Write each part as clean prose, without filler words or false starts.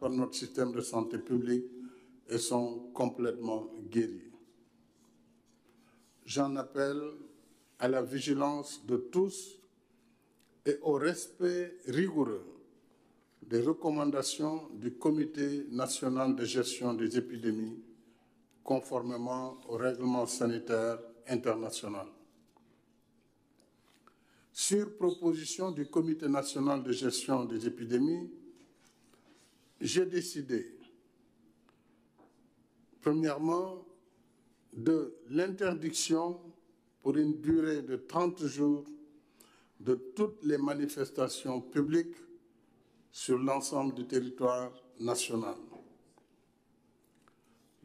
par notre système de santé publique et sont complètement guéris. J'en appelle à la vigilance de tous et au respect rigoureux des recommandations du Comité national de gestion des épidémies, conformément au règlement sanitaire international. Sur proposition du Comité national de gestion des épidémies, j'ai décidé, premièrement, de l'interdiction pour une durée de 30 jours de toutes les manifestations publiques sur l'ensemble du territoire national.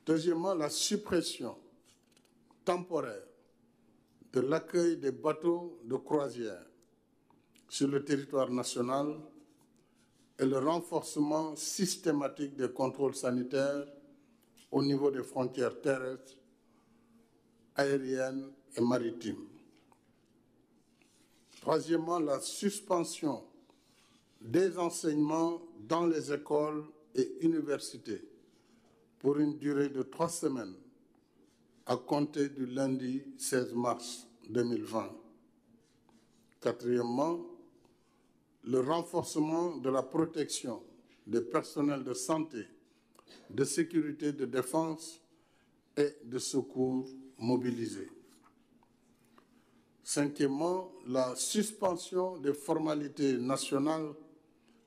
Deuxièmement, la suppression temporaire de l'accueil des bateaux de croisière sur le territoire national et le renforcement systématique des contrôles sanitaires au niveau des frontières terrestres, aériennes et maritimes. Troisièmement, la suspension des enseignements dans les écoles et universités pour une durée de 3 semaines à compter du lundi 16 mars 2020. Quatrièmement, le renforcement de la protection des personnels de santé, de sécurité, de défense et de secours mobilisés. Cinquièmement, la suspension des formalités nationales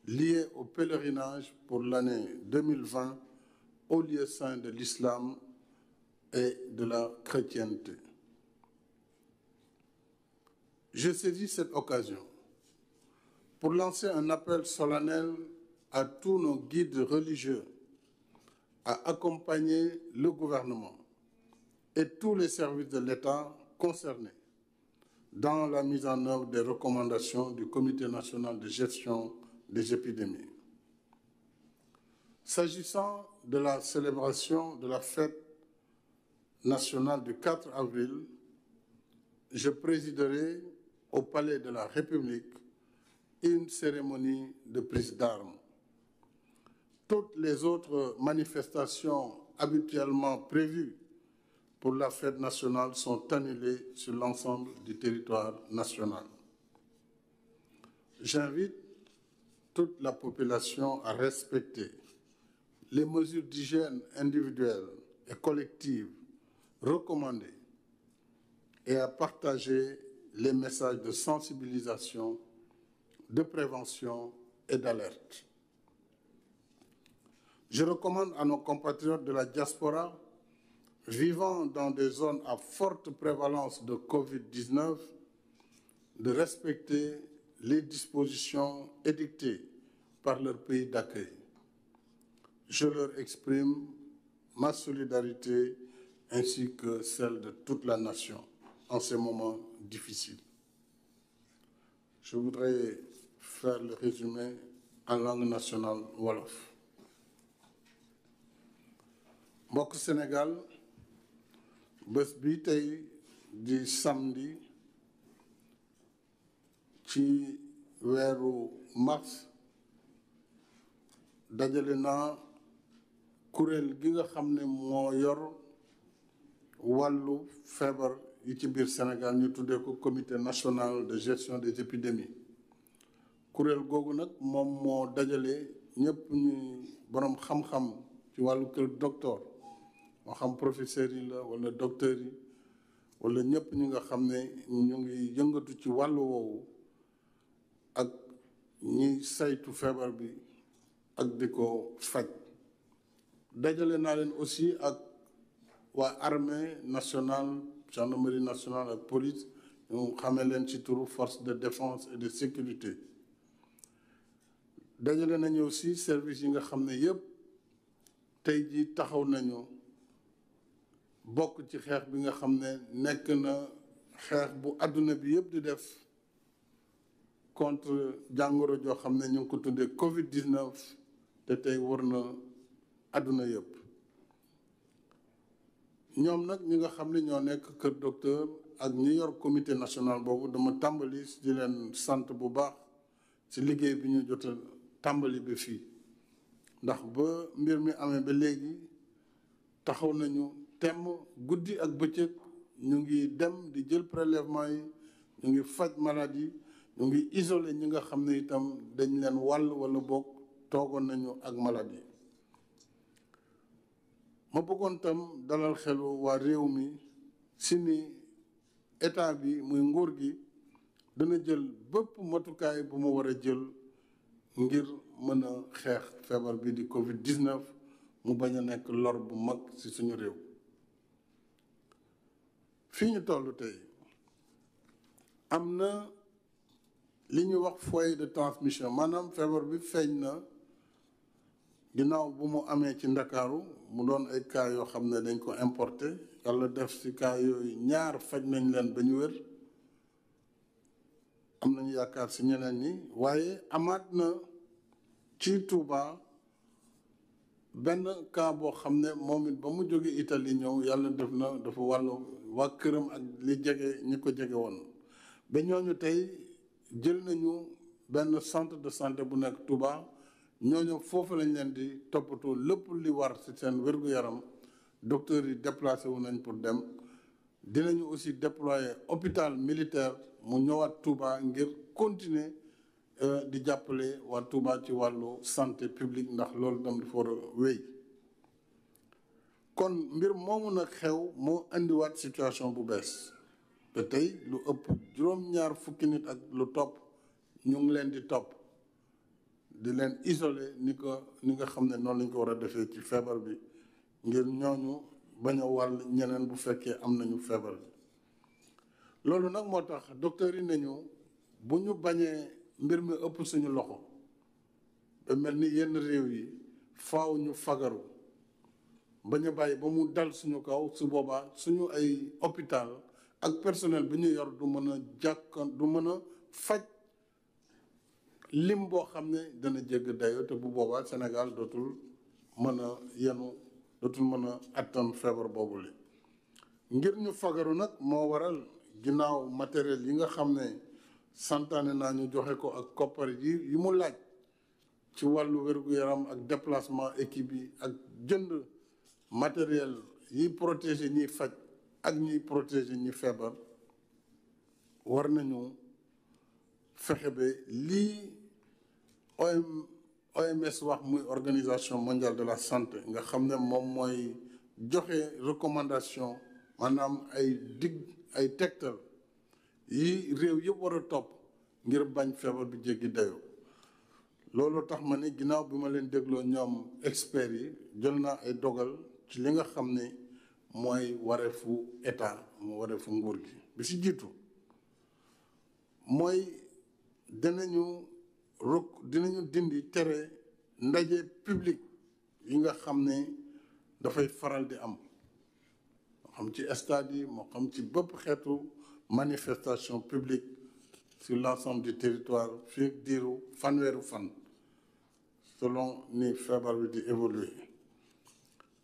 liées au pèlerinage pour l'année 2020 au lieu saint de l'islam et de la chrétienté. Je saisis cette occasion pour lancer un appel solennel à tous nos guides religieux à accompagner le gouvernement et tous les services de l'État concernés dans la mise en œuvre des recommandations du Comité national de gestion des épidémies. S'agissant de la célébration de la fête nationale du 4 avril, je présiderai au Palais de la République une cérémonie de prise d'armes. Toutes les autres manifestations habituellement prévues pour la fête nationale sont annulées sur l'ensemble du territoire national. J'invite toute la population à respecter les mesures d'hygiène individuelles et collectives recommandées et à partager les messages de sensibilisation, de prévention et d'alerte. Je recommande à nos compatriotes de la diaspora vivant dans des zones à forte prévalence de Covid-19 de respecter les dispositions édictées par leur pays d'accueil. Je leur exprime ma solidarité ainsi que celle de toute la nation en ces moments difficiles. Je voudrais faire le résumé en langue nationale wolof. Mbokk Sénégal, bés bi tey di samedi ci weeru mars dajale naa kuréel gi nga xam ne moo yor wàllu feebar yi ci biir Sénégal ñu tuddee ko Comité national de gestion des épidémies. Kuréel googu nag moom moo dajale ñëpp ñuy borom xam-xam ci wàllu kër docteur moo xam professeurs yi la wala docteurs yi wala ñëpp ñi nga xam ne ñu ngi yëngatu ci wàllu woowu ak ñiy saytu feebar bi ak di ko faj. Dajale naa leen aussi ak waa armée nationale, gendarmerie nationale ak police ñu xamee leen ci turu force de défense et de sécurité. Dajale nañu aussi service yi nga xam ne yëpp tey jii taxaw nañu bokk ci xeex bi nga xam ne nekk na xeex bu àdduna bi yëpp di def contre jàngoro joo xam ne ñu ngi ko tuddee Covid-19 te tey wër na àdduna yëpp. ñoom nag ñi nga xam ne ñoo nekk kër docteur ak ñi yor comité national boobu dama tàmbali di leen sant bu baax ci liggéey bi ñu jot a tàmbali bi fii ndax ba mbir mi amee ba léegi taxaw nañu temm guddi ak bëccëg ñu ngi dem di jël prélèvement yi ñu ngi faj maladie ñu ngi isolé ñi nga xam ne itam dañ leen wàll wala boog toogoon nañu ak maladie. ma bëggoon tam dalal xelu waa réew mi si ni état bi muy nguur gi dana jël bépp matukaay bu mu war a jël ngir mën a xeex feebar bi di Covid-19 mu bañ a nekk lor bu mag ci suñu réew. fii ñu toll tey am na li ñuy wax foyer de transmission maanaam feebar bi feeñ na ginnaaw bu mu amee ci Ndakaaru mu doon ay cas yoo xam ne dañ ko importé yàlla def ci cas yooyu ñaar faj nañ leen ba ñu wér am nañu yaakaar ci ñeneen ñi waaye amaat na ci Touba benn cas boo xam ne moom it ba mu jóge Italie ñëw yàlla def na dafa wàllu waa këram ak li jege ñi ko jege woon ba ñooñu tey jël nañu benn centre de santé bu nekk Touba ñooñu foofu lañ leen di toppatoo lépp li war ci seen wér-gu-yaram docteur yi déplacé wu nañ pour dem dinañu aussi déployer hôpital militaire mu ñëwaat Touba ngir continuer di jàppale waa Touba ci wàllu santé publique ndax loolu tam dafa war a wéy kon mbir moomu nag xew moo indiwaat situation bu bees te tey lu ëpp juróom-ñaar fukki nit ak lu topp ñu ngi leen di topp di leen isolé ni nga xam ne noonu lañ ko war a defee ci feebar bi ngir ñooñu bañ a wàll ñeneen bu fekkee am nañu feebar bi loolu nag moo tax docteur yi nañu bu ñu bañee mbir mi ëpp suñu loxo ba mel ni yenn réew yi faaw ñu fagaru bañ a bàyyi ba mu dal suñu kaw su boobaa suñu ay hôpital ak personnel bi ñu yor du mën a faj lim boo xam ne dana jégg dayo te bu boobaa Sénégal dootul mën a dootul mën a attan feebar boobu li ngir ñu fagaru nag moo waral ginnaaw matériel yi nga xam ne santaane naa ñu joxe ko ak koppar yi mu laaj ci wàllu wér-gu-yaram ak déplacement équipe yi ak jënd matériel yi protéger ñiy faj ak ñiy protéger ñi feebar war nañu fexe ba lii OMS wax muy organisation mondiale de la santé nga xam ne moom mooy joxe recommandation maanaam ay tegtal yi réew yëpp war a topp ngir bañ feebar bi jéggi dayoo loolu tax ma ne ginnaaw bi ma leen dégloo ñoom experts yi jël naa ay dogal ci li nga xam ne mooy wareefu état mu wareefu nguur gi bi ci jiitu mooy dinañu dindi tere ndaje public yi nga xam ne dafay faral di am moo xam ci stade yi moo xam ci bépp xeetu manifestation publique sur l'ensemble du territoire fii diiru fanweeru fan selon ni feebar bi di évoluer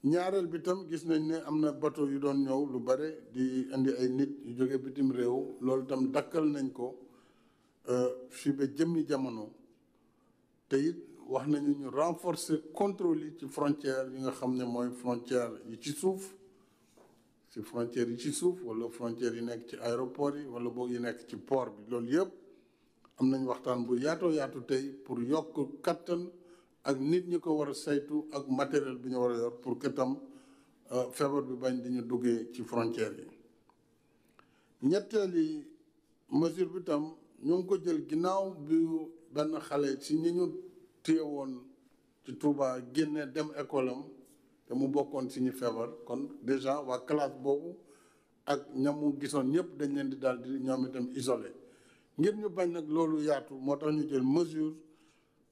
ñaareel bi tam gis nañ ne am na bateau yu doon ñëw lu bare di indi ay nit yu jóge bitim réew loolu tam dakkal nañ ko fii ba jëmmi jamono te it wax nañu ñu renforcer contrôle yi ci frontière yi nga xam ne mooy frontière yi ci suuf ci frontière yi ci suuf wala frontière yi nekk ci aéroport yi wala boog yi nekk ci port bi loolu yëpp am nañ waxtaan bu yaatoo yaatu tey pour yokk kattan ak nit ñi ko war a saytu ak matériel bi ñu war a yor pour que tam feebar bi bañ di ñu duggee ci frontière yi ñetteeli mesure bi tam ñu ngi ko jël ginnaaw bi benn xale ci ñi ñu téye woon ci Touba génne dem école am te mu bokkoon ci ñi feebar kon déjà waa classe boobu ak ñamu gisoon ñëpp dañ leen di daal di ñoom itam isolé ngir ñu bañ nag loolu yaatu moo tax ñu jël mesure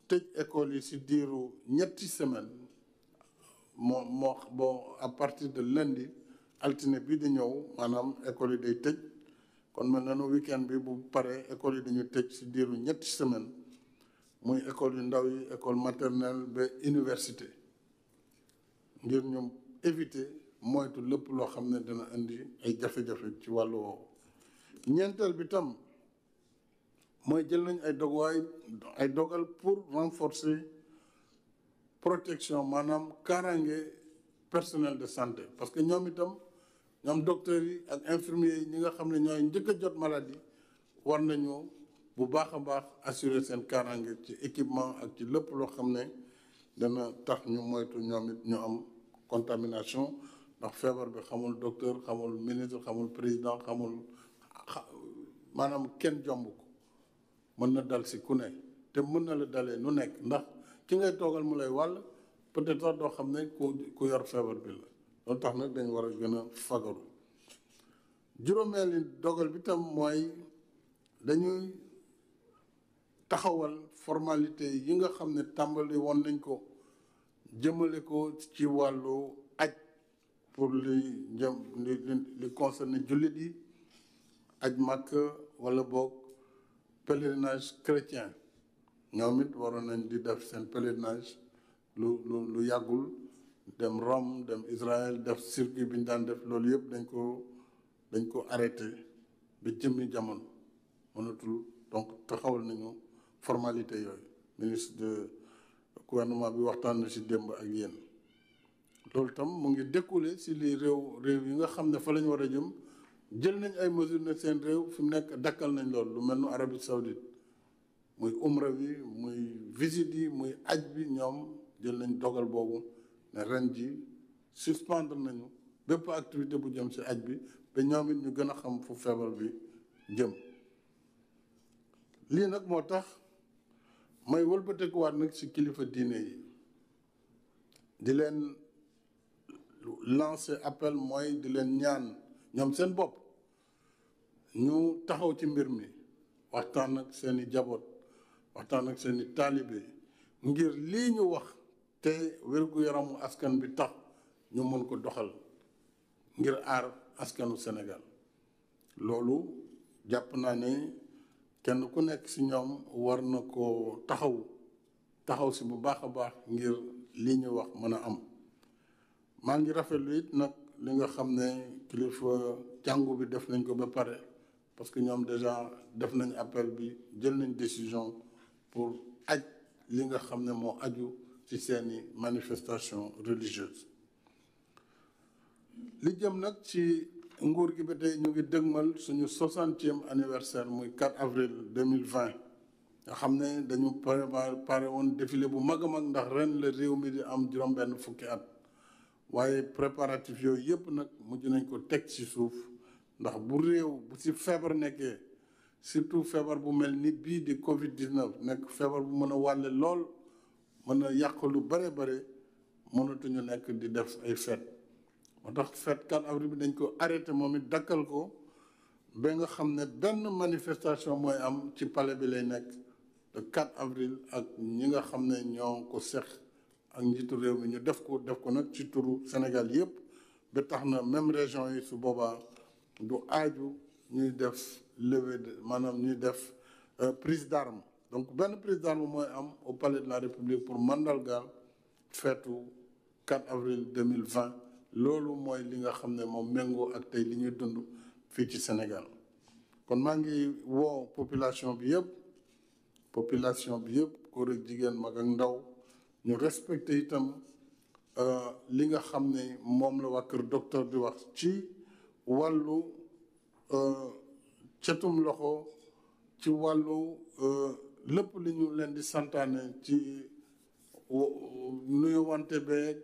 tëj école yi ci diiru ñetti semaine bon à partir de lundi altine bii di ñëw maanaam école yi day tëj kon mel na nu weekend bi bu paree école yi dañu tëj ci diiru ñetti semaine muy école yu ndaw yi école maternelle ba université ngir ñu éviter moytu lépp loo xam ne dana indi ay jafe-jafe ci wàllu woowu ñeenteel bi tam mooy jël nañ ay dogal pour renforcer protection maanaam kaaraange personnel de santé parce que ñoom itam ñoom docteurs yi ak infirmiers yi ñi nga xam ne ñooy njëkk a jot maladie war nañu bu baax a baax assurer seen kaaraange ci équipement ak ci lépp loo xam ne dana tax ñu moytu ñoom it ñu am contamination ndax feebar bi xamul docteur xamul ministre xamul président xamul maanaam kenn jomb ko mën na dal si ku ne te mën na la dalee nu nekk ndax ki ngay toogal mu lay wàll peut-être sax doo xam ne ku yor feebar bi la loolu tax nag dañ war a gën a fagaru juróomeeli dogal bi tam mooy dañuy taxawal formalité yi nga xam ne tàmbali woon nañ ko jëmale ko ci wàllu aj pour li concerné jullit yi aj màkk wala boog pèlerinage chrétien ñoom it waroon nañ di def seen pèlerinage lu yàggul dem Rome dem Israël def circuit bi ñu daan def loolu yëpp dañ ko arrêté ba jëmmi jamono mënatul donc taxawal nañu formalité yooyu ministre de gouvernement bi waxtaan na ci démb ak yéen loolu tam mu ngi découlé ci li réew yi nga xam ne fa la ñu war a jëm jël nañ ay mesures ne seen réew fi mu nekk dakkal nañ loolu lu mel nu Arabie Saoudite muy umra bi muy visite yi muy aj bi ñoom jël nañ dogal boobu ne ren ji suspendre nañu bépp activité bu jëm ci aj bi ba ñoom it ñu gën a xam fu feebar bi jëm lii nag moo tax may wëlbatekuwaat nag ci kilifa diine yi di leen lancer appel mooy di leen ñaan ñoom seen bopp ñu taxaw ci mbir mi waxtaan ak seeni jaboot waxtaan ak seeni taalibe ngir lii ñu wax te wér-gu-yaramu askan bi tax ñu mën ko doxal ngir aar askanu Sénégal loolu jàpp naa ne kenn ku nekk ci ñoom war na ko taxaw ci bu baax a baax ngir lii ñu wax mën a am maa ngi rafetlu it nag li nga xam ne kilifa jàngu bi def nañ ko ba pare parce que ñoom déjà def nañ appel bi jël nañ décision pour aj li nga xam ne moo aju ci seeni manifestation religieuse li jëm nag ci nguur gi ba tey ñu ngi dëgmal suñu 60e anniversaire muy 4 avril 2020 nga xam ne dañu pare woon défilé bu mag a mag ndax ren la réew mi di am juróom-benn fukki at waaye préparatif yooyu yëpp nag mujj nañ ko teg ci suuf ndax bu réew bu ci feebar nekkee surtout feebar bu mel ni bii di Covid-19 nekk feebar bu mën a wàlle lool mën a yàq lu bare mënatuñu nekk di def ay fête moo tax fête 4 avril bi dañ ko arrêté moom it dakkal ko ba nga xam ne benn manifestation mooy am ci palais bi lay nekk le 4 avril ak ñi nga xam ne ñoo ko seq ak njiitu réew mi ñu def ko nag ci turu Sénégal yëpp ba tax na même région yi su boobaa du aaju ñuy def levée de maanaam ñuy def prise d'armes donc benn prise d'armes mooy am au palais de la République pour mandargaal feetu 4 avril 2020 loolu mooy li nga xam ne moom méngoo ak tey li ñuy dund fii ci Sénégal kon maa ngi woo population bi yëpp góor ak jigéen mag ak ndaw ñu respecté itam li nga xam ne moom la waa kër docteur di wax ci wàllu cetum loxo ci wàllu lépp li ñu leen di santaane ci nuyu wante beeg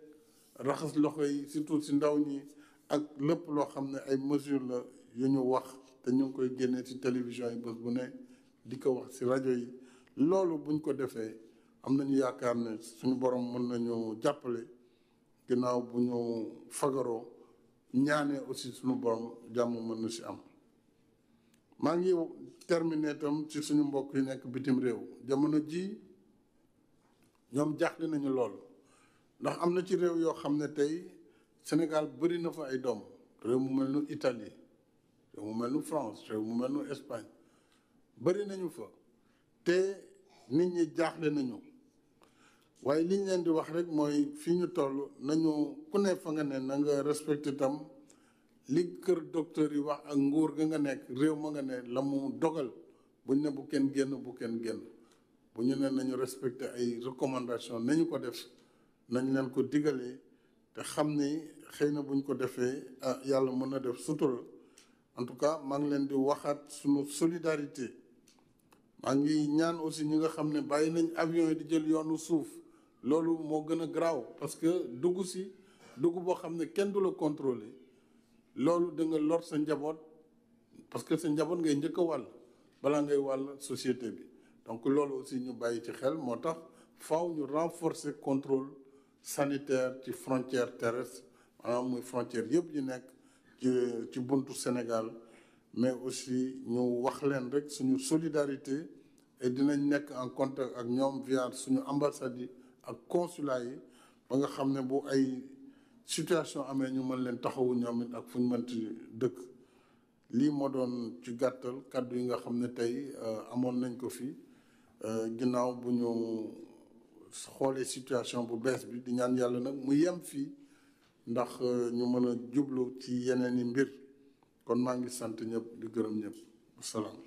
raxas loxo yi surtout si ndaw ñi ak lépp loo xam ne ay mesures la yu ñu wax te ñu ngi koy génnee ci télévision yi bés bu ne di ko wax ci rajo yi loolu buñ ko defee am nañu yaakaar ne suñu borom mën nañu jàppale ginnaaw bu ñu fagaroo ñaanee aussi suñu borom jàmm mën na ci am. maa ngi terminer itam ci suñu mbokk yi nekk bitim réew jamono ji ñoom jaaxle nañu lool ndax am na ci réew yoo xam ne tey Sénégal bëri na fa ay doom réew mu mel ni Italie réew mu mel ni France réew mu mel ni Espagne bëri nañu fa te nit ñi jaaxle nañu waaye li ñu leen di wax rek mooy fii ñu toll nañu ku ne fa nga ne na nga respecté tam li kër docteur yi wax ak nguur ga nga nekk réew ma nga ne la mu dogal buñ ne bu kenn génn bu ñu ne nañu respecté ay recommandation nañu ko def nañ leen ko digalee te xam ni xëy na buñ ko defee yàlla mën na def sutura. En tout cas maa ngi leen di waxaat suñu solidarité maa ngi ñaan aussi ñi nga xam ne bàyyi nañ avion yi di jël yoonu suuf loolu moo gën a garaaw parce que dugg boo xam ne kenn du la contrôler loolu da nga lor sa njaboot parce que sa njaboot ngay njëkk a wàll balaa ngay wàll société bi donc loolu aussi ñu bàyyi ci xel moo tax faaw ñu renforcer contrôle sanitaire ci frontière terrestre maanaam muy frontière yëpp yi nekk ci buntu Sénégal mais aussi ñu wax leen rek suñu solidarité et dinañ nekk en contact ak ñoom via suñu ambassades yi ak consulat yi ba nga xam ne bu ay situation amee ñu mën leen taxawu ñoom it ak fu ñu mënti dëkk. lii moo doon ci gàttal kàddu yi nga xam ne tey amoon nañ ko fi ginnaaw bu ñu xoolee situation bu bees bi di ñaan yàlla nag mu yem fii ndax ñu mën a jublu ci yeneen i mbir kon maa ngi sant ñëpp di gërëm ñëpp asalaam.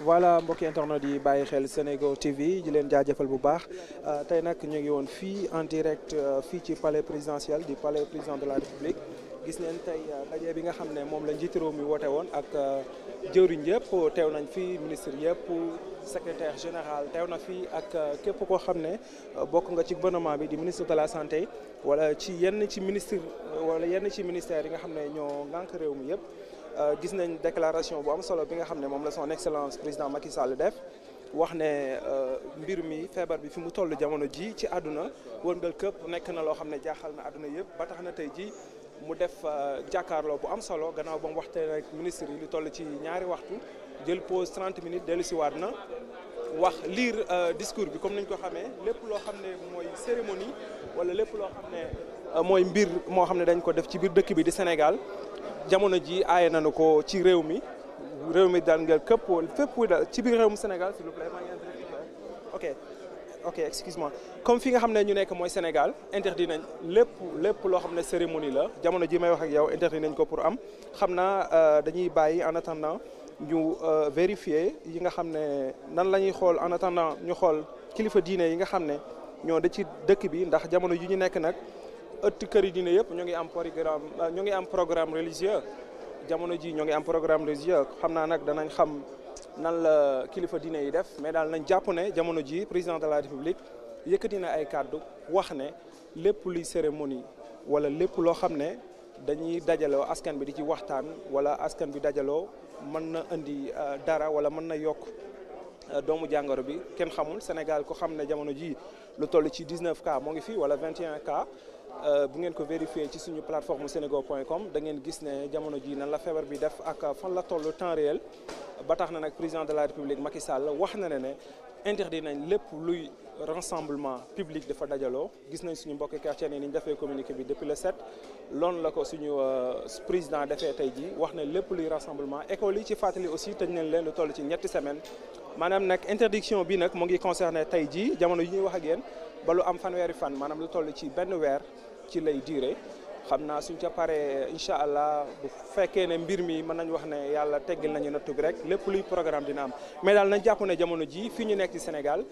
voilà mbokki internet yi bàyyi xel Senego TV di leen jaajëfal bu baax tey nag ñu ngi woon fii en direct fii ci palais présidentiel du palais président de la République gis neen tey daje bi nga xam ne moom la njiitu réew mi woote woon ak jëwriñ yëpp teew nañ fi ministre yëpp secrétaire général teew na fi ak képp koo xam ne bokk nga ci gouvernement bi di ministre de la santé wala ci yenn ci ministère yi nga xam ne ñoo ngànk réew mi yëpp. gis nañ déclaration bu am solo bi nga xam ne moom la son excellence président Macky Sall def wax ne mbir mi feebar bi fi mu toll jamono ji ci àdduna wërngal këpp nekk na loo xam ne jaaxal na àdduna yëpp ba tax na tey ji mu def jàkkaarloo bu am solo gannaaw ba mu waxtee rek ministre yi lu toll ci ñaari waxtu jël pause 30 minutes dellu si waat na wax lire discours bi comme nañ ko xamee lépp loo xam ne mooy cérémonie wala lépp loo xam ne mooy mbir moo xam ne dañ ko def ci biir dëkk bi di Sénégal jamono ji aaye nañu ko ci réew mi daan nga këpp fépp daal ci biir réewum Sénégal s'il vous plaît maa ngi ok excuse-moi comme fi nga xam ne ñu nekk mooy Sénégal interdit nañ lépp loo xam ne cérémonie la jamono ji may wax ak yow interdit nañ ko pour am xam naa dañuy bàyyi en attendant ñu vérifier yi nga xam ne nan la ñuy xool en attendant ñu xool kilifa diine yi nga xam ne ñoo da ci dëkk bi ndax jamono ji ñu nekk nag ëtt kër yi diine yëpp ñoo ngi am programme religieux jamono ji ñoo ngi am programme religieux xam naa nag danañ xam nan la kilifa diine yi def mais daal nañ jàpp ne jamono ji président de la république yëkkati na ay kàddu wax ne lépp luy cérémonie wala lépp loo xam ne dañuy dajaloo askan bi di ci waxtaan wala askan bi dajaloo mën na indi dara wala mën na yokk doomu jàngoro bi kenn xamul Sénégal ko xam ne jamono ji lu toll ci 19 cas moo ngi fi wala 21 cas bu ngeen ko vérifier ci suñu plateforme senego.com da ngeen gis ne jamono ji nan la feebar bi def ak fan la toll temps réel ba tax na nag président de la république Macky Sall wax na ne interdit nañ lépp luy rassemblement public dafa dajaloo gis nañ suñu mbokki chrétien yi ni ñu defee communiqué bi depuis le 7 loolu la ko suñu président defee tey ji wax ne lépp luy rassemblement école yi ci fàttali aussi tëj nañ leen lu toll ci ñetti semaine maanaam nag interdiction bi nag mu ngi concerné tey ji jamono yi ñuy wax ak yéen ba lu am fanweeri fan maanaam lu toll ci benn weer ci lay duré xam naa suñ ca paree incha allah bu fekkee ne mbir mi mën nañ wax ne yàlla teggil nañu nattu bi rek lépp luy programme dina am mais daal nañ jàpp ne jamono ji fii ñu nekk ci Sénégal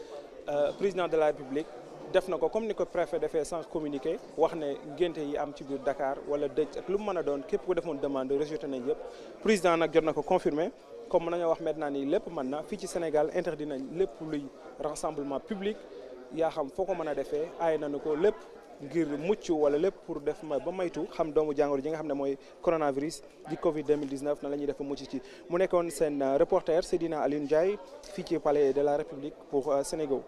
président de la République def na ko comme ni ko préfet defee sans communiqué wax ne ngénte yi am ci biir Dakar wala dëj ak lu mu mën a doon képp ku defoon demande rejeté nañ yëpp président nag jot na ko confirmé comme mën nañoo wax maintenant nii lépp mën na fii ci Sénégal interdit nañ lépp luy rassemblement public yaa xam foo ko mën a defee aay nañu ko lépp ngir mucc wala lépp pour def ba maytu xam doomu jàngoro ji nga xam ne mooy coronavirus di Covid 2019 na la ñuy def ba mucc ci mu nekkoon seen reporter Seydina Alioune Ndiaye fii ci palais de la République pour Sénégal.